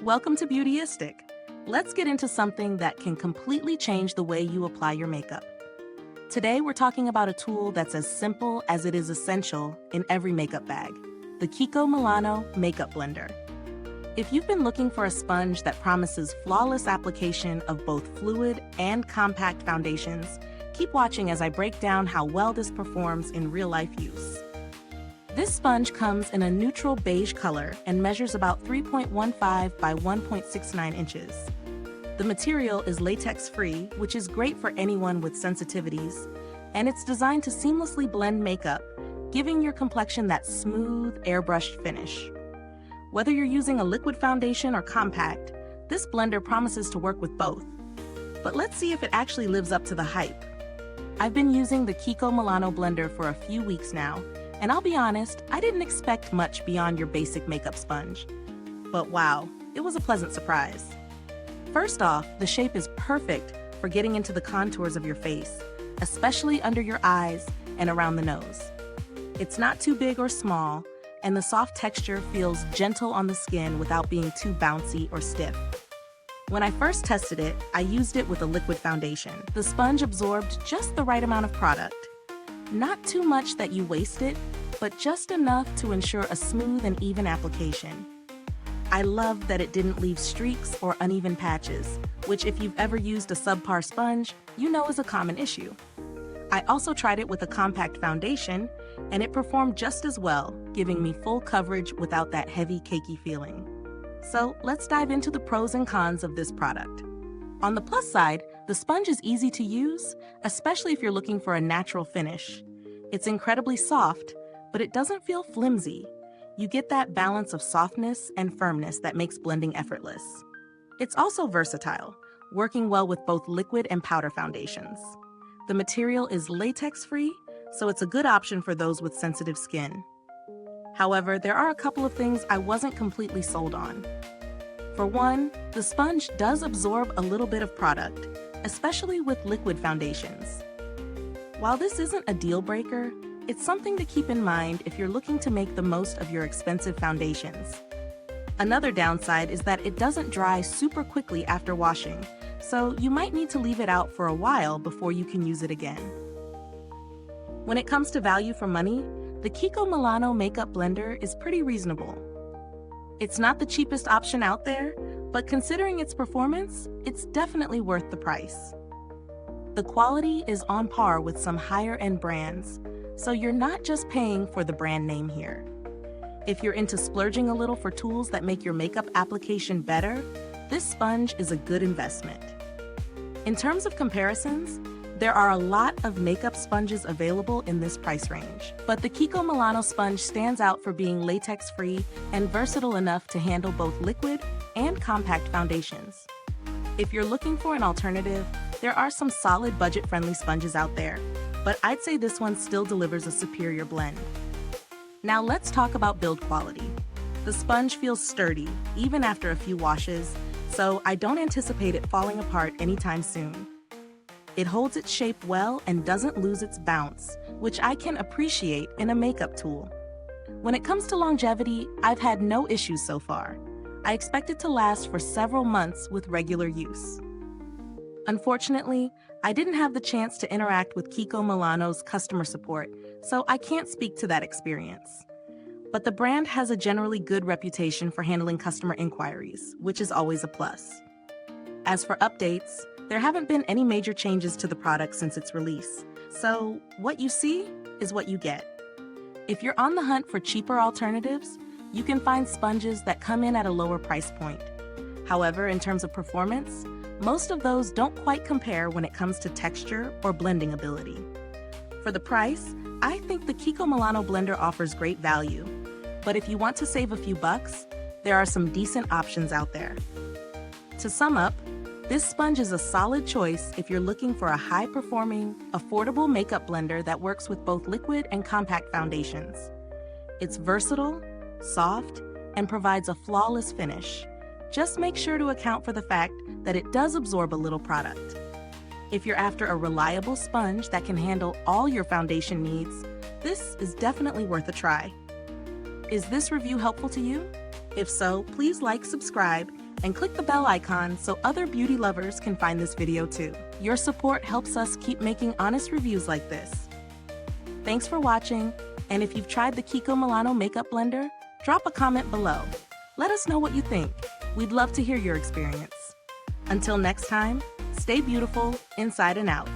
Welcome to Beautyistic. Let's get into something that can completely change the way you apply your makeup. Today, we're talking about a tool that's as simple as it is essential in every makeup bag, the KIKO Milano Makeup Blender. If you've been looking for a sponge that promises flawless application of both fluid and compact foundations, keep watching as I break down how well this performs in real-life use. This sponge comes in a neutral beige color and measures about 3.15 by 1.69 inches. The material is latex-free, which is great for anyone with sensitivities, and it's designed to seamlessly blend makeup, giving your complexion that smooth, airbrushed finish. Whether you're using a liquid foundation or compact, this blender promises to work with both. But let's see if it actually lives up to the hype. I've been using the KIKO Milano blender for a few weeks now, and I'll be honest, I didn't expect much beyond your basic makeup sponge. But wow, it was a pleasant surprise. First off, the shape is perfect for getting into the contours of your face, especially under your eyes and around the nose. It's not too big or small, and the soft texture feels gentle on the skin without being too bouncy or stiff. When I first tested it, I used it with a liquid foundation. The sponge absorbed just the right amount of product. Not too much that you waste it, but just enough to ensure a smooth and even application. I love that it didn't leave streaks or uneven patches, which if you've ever used a subpar sponge, you know is a common issue. I also tried it with a compact foundation, and it performed just as well, giving me full coverage without that heavy, cakey feeling. So let's dive into the pros and cons of this product. On the plus side, the sponge is easy to use, especially if you're looking for a natural finish. It's incredibly soft, but it doesn't feel flimsy. You get that balance of softness and firmness that makes blending effortless. It's also versatile, working well with both liquid and powder foundations. The material is latex-free, so it's a good option for those with sensitive skin. However, there are a couple of things I wasn't completely sold on. For one, the sponge does absorb a little bit of product, especially with liquid foundations. While this isn't a deal breaker, it's something to keep in mind if you're looking to make the most of your expensive foundations. Another downside is that it doesn't dry super quickly after washing, so you might need to leave it out for a while before you can use it again. When it comes to value for money, the KIKO Milano Makeup Blender is pretty reasonable. It's not the cheapest option out there, but considering its performance, it's definitely worth the price. The quality is on par with some higher-end brands, so you're not just paying for the brand name here. If you're into splurging a little for tools that make your makeup application better, this sponge is a good investment. In terms of comparisons, there are a lot of makeup sponges available in this price range, but the KIKO Milano sponge stands out for being latex-free and versatile enough to handle both liquid and compact foundations. If you're looking for an alternative, there are some solid budget-friendly sponges out there, but I'd say this one still delivers a superior blend. Now let's talk about build quality. The sponge feels sturdy, even after a few washes, so I don't anticipate it falling apart anytime soon. It holds its shape well and doesn't lose its bounce, which I can appreciate in a makeup tool. When it comes to longevity, I've had no issues so far. I expect it to last for several months with regular use. Unfortunately, I didn't have the chance to interact with KIKO Milano's customer support, so I can't speak to that experience. But the brand has a generally good reputation for handling customer inquiries, which is always a plus. As for updates, there haven't been any major changes to the product since its release, so what you see is what you get. If you're on the hunt for cheaper alternatives, you can find sponges that come in at a lower price point. However, in terms of performance, most of those don't quite compare when it comes to texture or blending ability. For the price, I think the KIKO Milano blender offers great value, but if you want to save a few bucks, there are some decent options out there. To sum up, this sponge is a solid choice if you're looking for a high-performing, affordable makeup blender that works with both liquid and compact foundations. It's versatile, soft, and provides a flawless finish. Just make sure to account for the fact that it does absorb a little product. If you're after a reliable sponge that can handle all your foundation needs, this is definitely worth a try. Is this review helpful to you? If so, please like, subscribe, and click the bell icon so other beauty lovers can find this video too. Your support helps us keep making honest reviews like this. Thanks for watching, and if you've tried the KIKO Milano Makeup Blender, drop a comment below. Let us know what you think. We'd love to hear your experience. Until next time, stay beautiful inside and out.